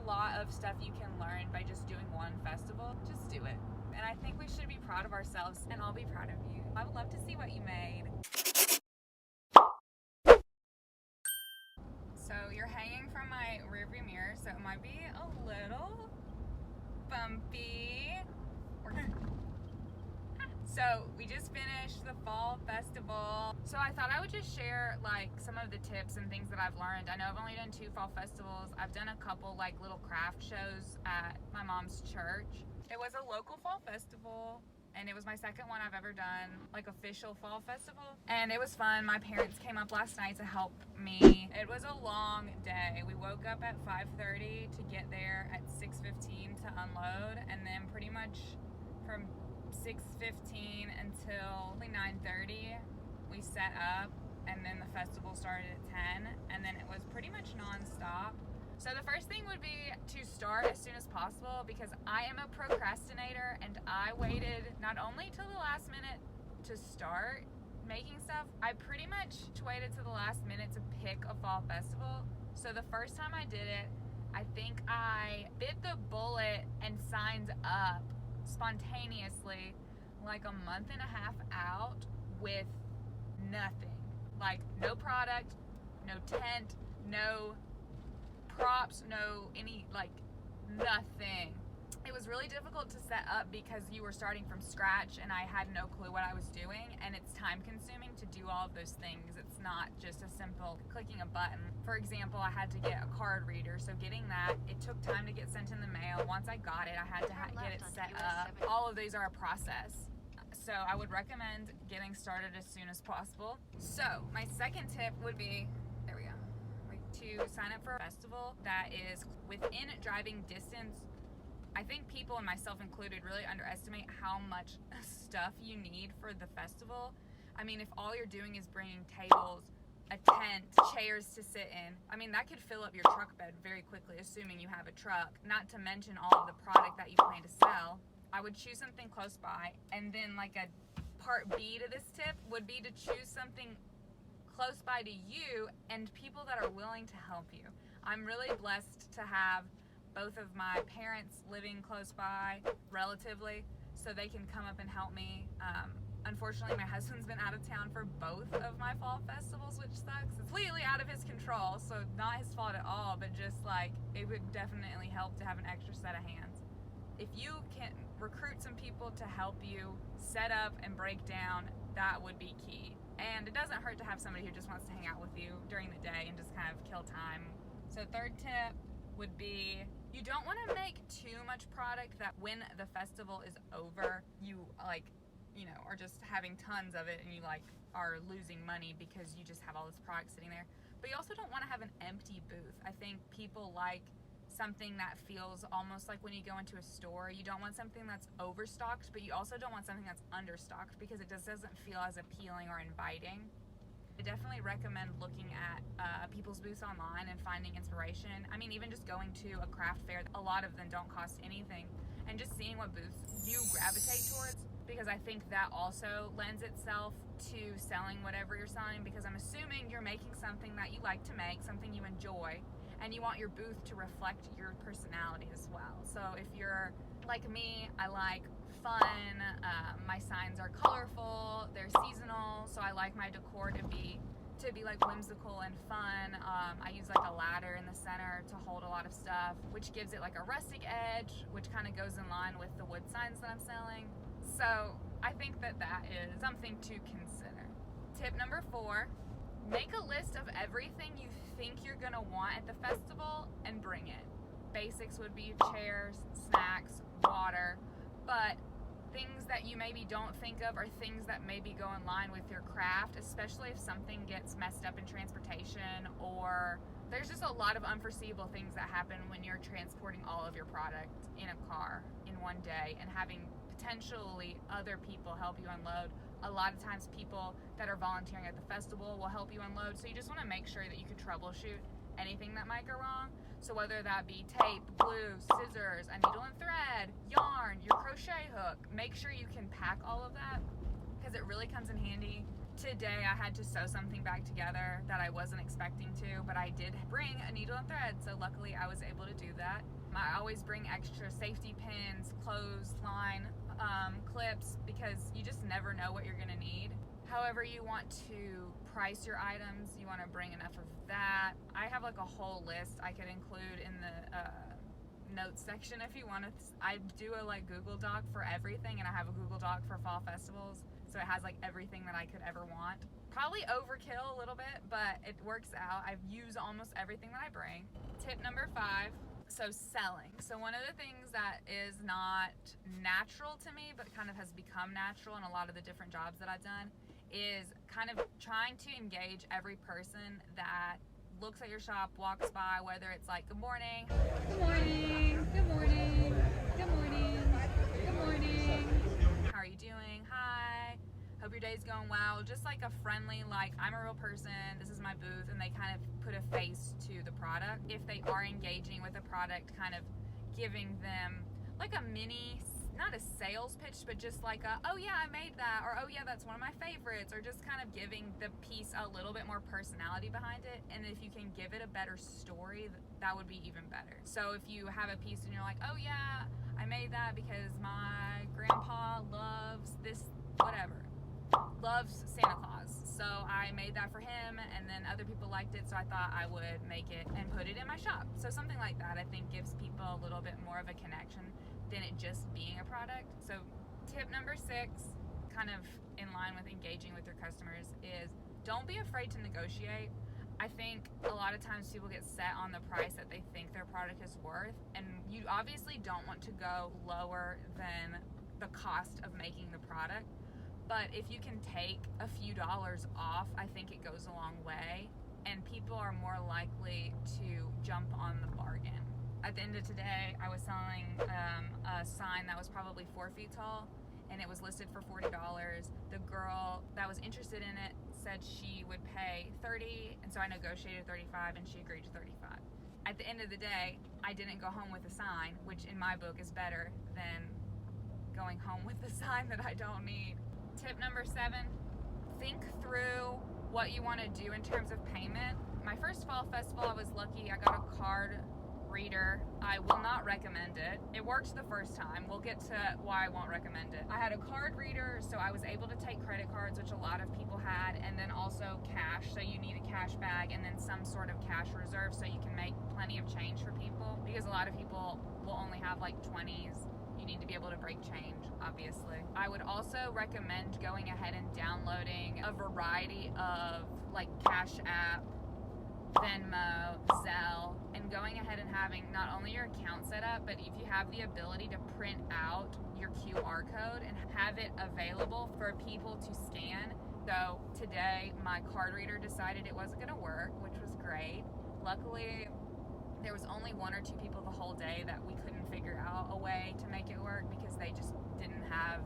a lot of stuff you can learn by just doing one festival. Just do it. And I think we should be proud of ourselves, and I'll be proud of you. I would love to see what you made. So you're hanging from my rearview mirror, so it might be a little bumpy. So we just finished the fall festival. So I thought I would just share like some of the tips and things that I've learned. I know I've only done 2 fall festivals. I've done a couple like little craft shows at my mom's church. It was a local fall festival, and it was my second one I've ever done, like official fall festival. And it was fun. My parents came up last night to help me. It was a long day. We woke up at 5:30 to get there at 6:15 to unload, and then pretty much from 6:15 until 9:30 we set up, and then the festival started at 10, and then it was pretty much non-stop. So the first thing would be to start as soon as possible, because I am a procrastinator, and I waited not only till the last minute to start making stuff, I pretty much waited till the last minute to pick a fall festival. So the first time I did it, I think I bit the bullet and signed up spontaneously like a month and a half out with nothing. Like no product, no tent, no props, no any, like nothing. It was really difficult to set up because you were starting from scratch and I had no clue what I was doing, and it's time consuming to do all of those things. It's not just a simple clicking a button. For example, I had to get a card reader, so getting that, it took time to get sent in the mail. Once I got it, I had to get it set up. All of these are a process. So I would recommend getting started as soon as possible. So my second tip would be, there we go, to sign up for a festival that is within driving distance. I think people, and myself included, really underestimate how much stuff you need for the festival. I mean, if all you're doing is bringing tables, a tent, chairs to sit in, I mean, that could fill up your truck bed very quickly, assuming you have a truck. Not to mention all of the product that you plan to sell. I would choose something close by. And then like a part B to this tip would be to choose something close by to you and people that are willing to help you. I'm really blessed to have both of my parents living close by, relatively, so they can come up and help me. Unfortunately, my husband's been out of town for both of my fall festivals, which sucks. It's completely out of his control, so not his fault at all, but just like, it would definitely help to have an extra set of hands. If you can recruit some people to help you set up and break down, that would be key. And it doesn't hurt to have somebody who just wants to hang out with you during the day and just kind of kill time. So third tip would be, you don't want to make too much product that when the festival is over, you like, you know, are just having tons of it and you like are losing money because you just have all this product sitting there. But you also don't want to have an empty booth. I think people like something that feels almost like when you go into a store. You don't want something that's overstocked, but you also don't want something that's understocked, because it just doesn't feel as appealing or inviting. I definitely recommend looking at people's booths online and finding inspiration. I mean, even just going to a craft fair, a lot of them don't cost anything, and just seeing what booths you gravitate towards, because I think that also lends itself to selling whatever you're selling, because I'm assuming you're making something that you like to make, something you enjoy, and you want your booth to reflect your personality as well. So if you're like me, I like fun, my signs are colorful, they're seasonal, so I like my decor to be like whimsical and fun. I use like a ladder in the center to hold a lot of stuff, which gives it like a rustic edge, which kind of goes in line with the wood signs that I'm selling. So I think that is something to consider. Tip number 4, make a list of everything you think you're gonna want at the festival and bring it. Basics would be chairs, snacks, water, but things that you maybe don't think of are things that maybe go in line with your craft, especially if something gets messed up in transportation, or there's just a lot of unforeseeable things that happen when you're transporting all of your product in a car in one day and having potentially other people help you unload. A lot of times people that are volunteering at the festival will help you unload, so you just want to make sure that you can troubleshoot anything that might go wrong. So whether that be tape, glue, scissors, a needle and thread, yarn, your crochet hook, make sure you can pack all of that, because it really comes in handy Today I had to sew something back together that I wasn't expecting to, but I did bring a needle and thread, so luckily I was able to do that. I always bring extra safety pins, clothesline, clips, because you just never know what you're gonna need. However you want to price your items, you want to bring enough of that. I have like a whole list I could include in the notes section if you want to. I do a like Google Doc for everything, and I have a Google Doc for fall festivals, so it has like everything that I could ever want. Probably overkill a little bit, but it works out. I've used almost everything that I bring. Tip number 5. So selling. So one of the things that is not natural to me, but kind of has become natural in a lot of the different jobs that I've done, is kind of trying to engage every person that looks at your shop, walks by, whether it's like, good morning, good morning, good morning, good morning, good morning, how are you doing, hi, hope your day's going well. Just like a friendly, like, I'm a real person, this is my booth, and they kind of put a face to the product. If they are engaging with the product, kind of giving them like a mini, not a sales pitch, but just like a, oh yeah, I made that, or oh yeah, that's one of my favorites, or just kind of giving the piece a little bit more personality behind it. And if you can give it a better story, that would be even better. So if you have a piece and you're like, oh yeah, I made that because my grandpa loves this, whatever, loves Santa Claus, so I made that for him, and then other people liked it, so I thought I would make it and put it in my shop. So something like that I think gives people a little bit more of a connection than it just being a product. So tip number 6, kind of in line with engaging with your customers, is don't be afraid to negotiate. I think a lot of times people get set on the price that they think their product is worth, and you obviously don't want to go lower than the cost of making the product. But if you can take a few dollars off, I think it goes a long way, and people are more likely to jump on the bargain. At the end of today, I was selling a sign that was probably 4 feet tall, and it was listed for $40. The girl that was interested in it said she would pay $30, and so I negotiated $35, and she agreed to $35. At the end of the day, I didn't go home with a sign, which in my book is better than going home with a sign that I don't need. Tip number 7, think through what you want to do in terms of payment. My first fall festival, I was lucky. I got a card reader. I will not recommend it. It worked the first time. We'll get to why I won't recommend it. I had a card reader, so I was able to take credit cards, which a lot of people had, and then also cash. So you need a cash bag and then some sort of cash reserve so you can make plenty of change for people, because a lot of people will only have like 20s. You need to be able to break change, obviously. I would also recommend going ahead and downloading a variety of like Cash App, Venmo, Zelle, and going ahead and having not only your account set up, but if you have the ability to print out your QR code and have it available for people to scan. So today my card reader decided it wasn't gonna work, which was great. Luckily, there was only 1 or 2 people the whole day that we couldn't figure out a way to make it work because they just didn't have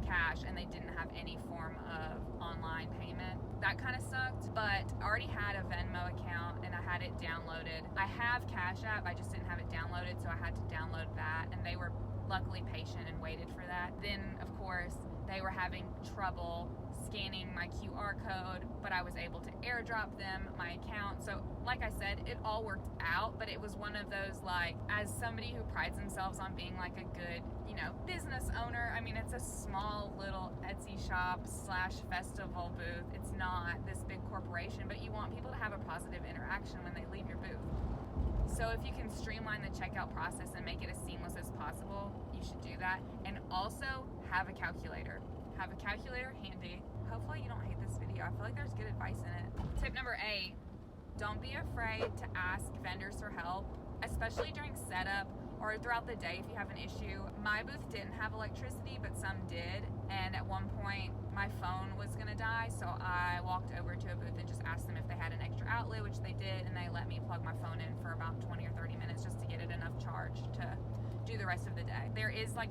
cash and they didn't have any form of online payment. That kind of sucked, but I already had a Venmo account and I had it downloaded. I have Cash App, I just didn't have it downloaded, so I had to download that, and they were luckily patient and waited for that. Then, of course, they were having trouble scanning my QR code, but I was able to airdrop them my account. So like I said, it all worked out, but it was one of those, like, as somebody who prides themselves on being like a good, business owner, I mean, it's a small little Etsy shop / festival booth. It's not this big corporation, but you want people to have a positive interaction when they leave your booth. So if you can streamline the checkout process and make it as seamless as possible, you should do that. And also have a calculator. Have a calculator handy. Hopefully you don't hate this video. I feel like there's good advice in it. Tip number 8, don't be afraid to ask vendors for help, especially during setup or throughout the day if you have an issue. My booth didn't have electricity, but some did. And at one point, my phone was gonna die, so I walked over to a booth and just asked them if they had an extra outlet, which they did, and they let me plug my phone in for about 20 or 30 minutes just to get it enough charge to do the rest of the day. There is like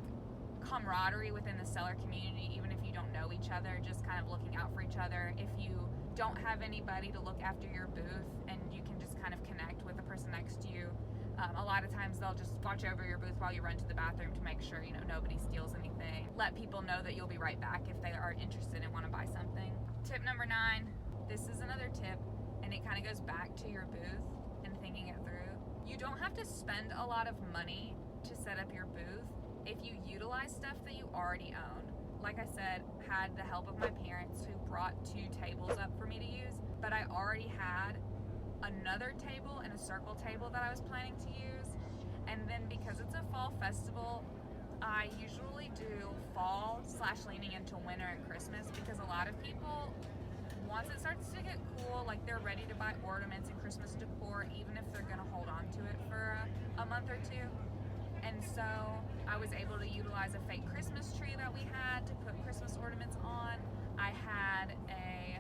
camaraderie within the seller community, even if you don't know each other, just kind of looking out for each other. If you don't have anybody to look after your booth and you can just kind of connect with the person next to you, a lot of times they'll just watch over your booth while you run to the bathroom to make sure nobody steals anything. Let people know that you'll be right back if they are interested and want to buy something. Tip number 9, this is another tip, and it kind of goes back to your booth and thinking it through. You don't have to spend a lot of money to set up your booth if you utilize stuff that you already own. Like I said, had the help of my parents who brought 2 tables up for me to use, but I already had another table and a circle table that I was planning to use. And then because it's a fall festival, I usually do fall / leaning into winter and Christmas, because a lot of people, once it starts to get cool, like they're ready to buy ornaments and Christmas decor, even if they're gonna hold on to it for a month or 2. And so I was able to utilize a fake Christmas tree that we had to put Christmas ornaments on. I had a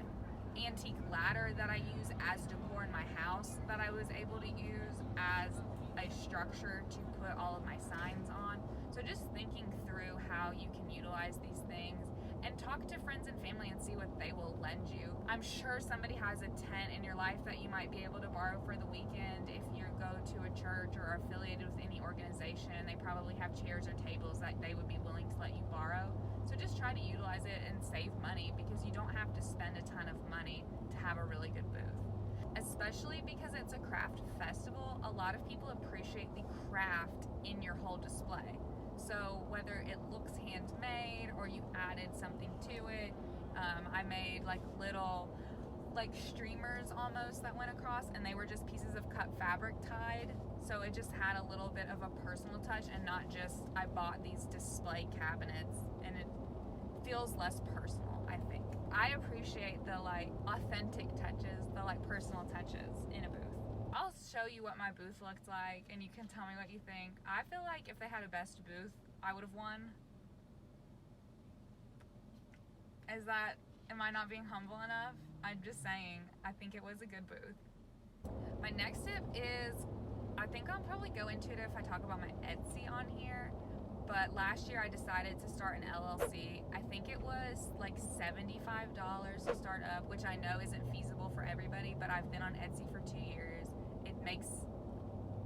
antique ladder that I use as decor in my house that I was able to use as a structure to put all of my signs on. So just thinking through how you can utilize these things, and talk to friends and family and see what they will lend you. I'm sure somebody has a tent in your life that you might be able to borrow for the weekend. If you go to a church or are affiliated with any organization, they probably have chairs or tables that they would be willing to let you borrow. So just try to utilize it and save money, because you don't have to spend a ton of money to have a really good booth. Especially because it's a craft festival, a lot of people appreciate the craft in your whole display. So whether it looks handmade or you added something to it, I made like little streamers almost that went across, and they were just pieces of cut fabric tied. So it just had a little bit of a personal touch, and not just I bought these display cabinets, and it feels less personal, I think. I appreciate the authentic touches, the personal touches in a booth. I'll show you what my booth looked like, and you can tell me what you think. I feel like if they had a best booth, I would have won. Am I not being humble enough? I'm just saying, I think it was a good booth. My next tip is, I think I'll probably go into it if I talk about my Etsy on here, but last year I decided to start an LLC. I think it was like $75 to start up, which I know isn't feasible for everybody, but I've been on Etsy for 2 years. It makes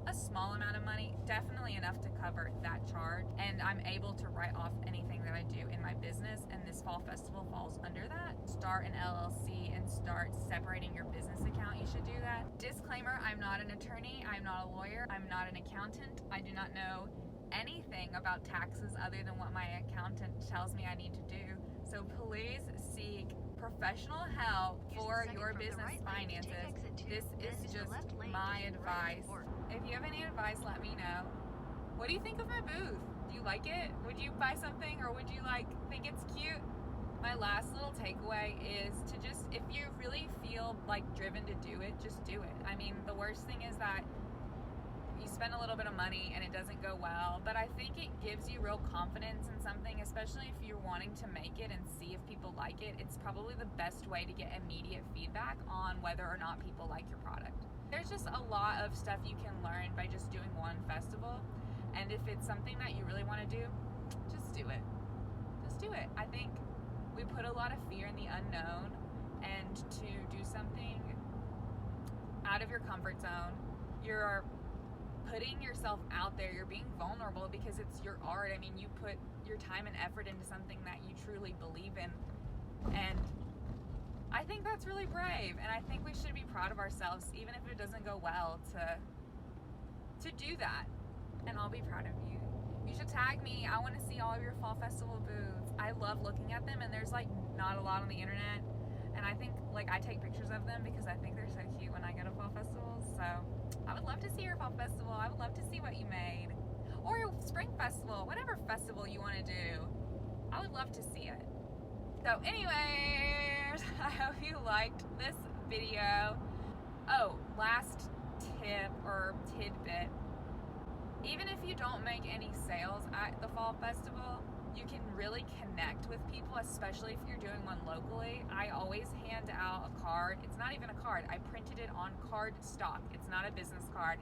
a small amount of money, definitely enough to cover that charge, and I'm able to write off anything that I do in my business, and this fall festival falls under that. Start an LLC and start separating your business account. You should do that. Disclaimer, I'm not an attorney, I'm not a lawyer, I'm not an accountant. I do not know anything about taxes other than what my accountant tells me I need to do. So please seek professional help for your business finances. This is just my advice. If you have any advice, let me know. What do you think of my booth? Do you like it? Would you buy something, or would you think it's cute? My last little takeaway is to just, if you really feel driven to do it, just do it. I mean, the worst thing is that you spend a little bit of money and it doesn't go well, but I think it gives you real confidence in something, especially if you're wanting to make it and see if people like it. It's probably the best way to get immediate feedback on whether or not people like your product. There's just a lot of stuff you can learn by just doing one festival, and if it's something that you really want to do, just do it. Just do it. I think we put a lot of fear in the unknown, and to do something out of your comfort zone, you're putting yourself out there, you're being vulnerable because it's your art. I mean, you put your time and effort into something that you truly believe in, and I think that's really brave, and I think we should be proud of ourselves, even if it doesn't go well, to do that. And I'll be proud of you. You should tag me. I want to see all of your fall festival booths. I love looking at them, and there's not a lot on the internet, and I think I take pictures of them because I think they're so cute when I go to fall festivals. So I would love to see your fall festival. I would love to see what you made, or your spring festival, whatever festival you want to do. I would love to see it. So anyways, I hope you liked this video. Oh, last tip or tidbit. Even if you don't make any sales at the fall festival, you can really connect with people, especially if you're doing one locally. I always hand out a card. It's not even a card. I printed it on card stock. It's not a business card.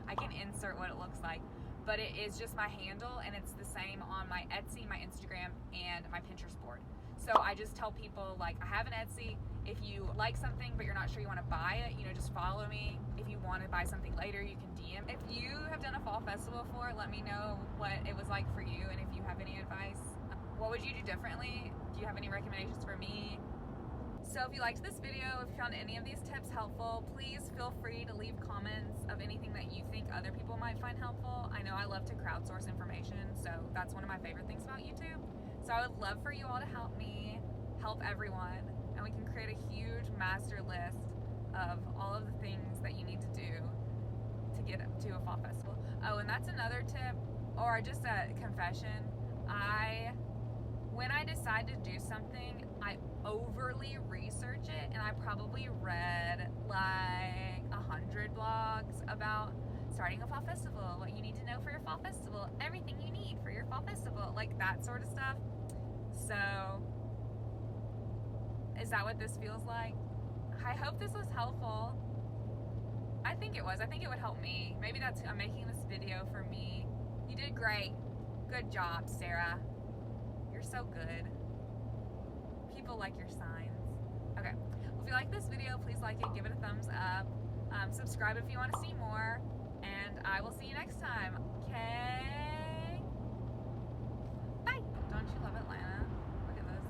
I can insert what it looks like, but it is just my handle, and it's the same on my Etsy, my Instagram, and my Pinterest board. So I just tell people, I have an Etsy. If you like something but you're not sure you want to buy it, just follow me. If you want to buy something later, you can DM. If you have done a fall festival before, let me know what it was like for you, and if you have any advice. What would you do differently? Do you have any recommendations for me? So if you liked this video, if you found any of these tips helpful, please feel free to leave comments of anything that you think other people might find helpful. I know I love to crowdsource information, so that's one of my favorite things about YouTube. So I would love for you all to help me, help everyone, and we can create a huge master list of all of the things that you need to do to get to a fall festival. Oh, and that's another tip, or just a confession. When I decide to do something, I overly research it, and I probably read like 100 blogs about starting a fall festival, what you need to know for your fall festival, everything you need for your fall festival, like that sort of stuff. So, is that what this feels like? I hope this was helpful. I think it was. I think it would help me. Maybe I'm making this video for me. You did great. Good job, Sarah. You're so good. People like your signs. Okay. Well, if you like this video, please like it. Give it a thumbs up. Subscribe if you want to see more. And I will see you next time. Okay? Bye. Don't you love Atlanta? Look at this.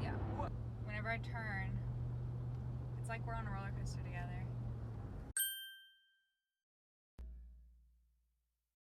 Yeah. Whenever I turn, it's like we're on a roller coaster together.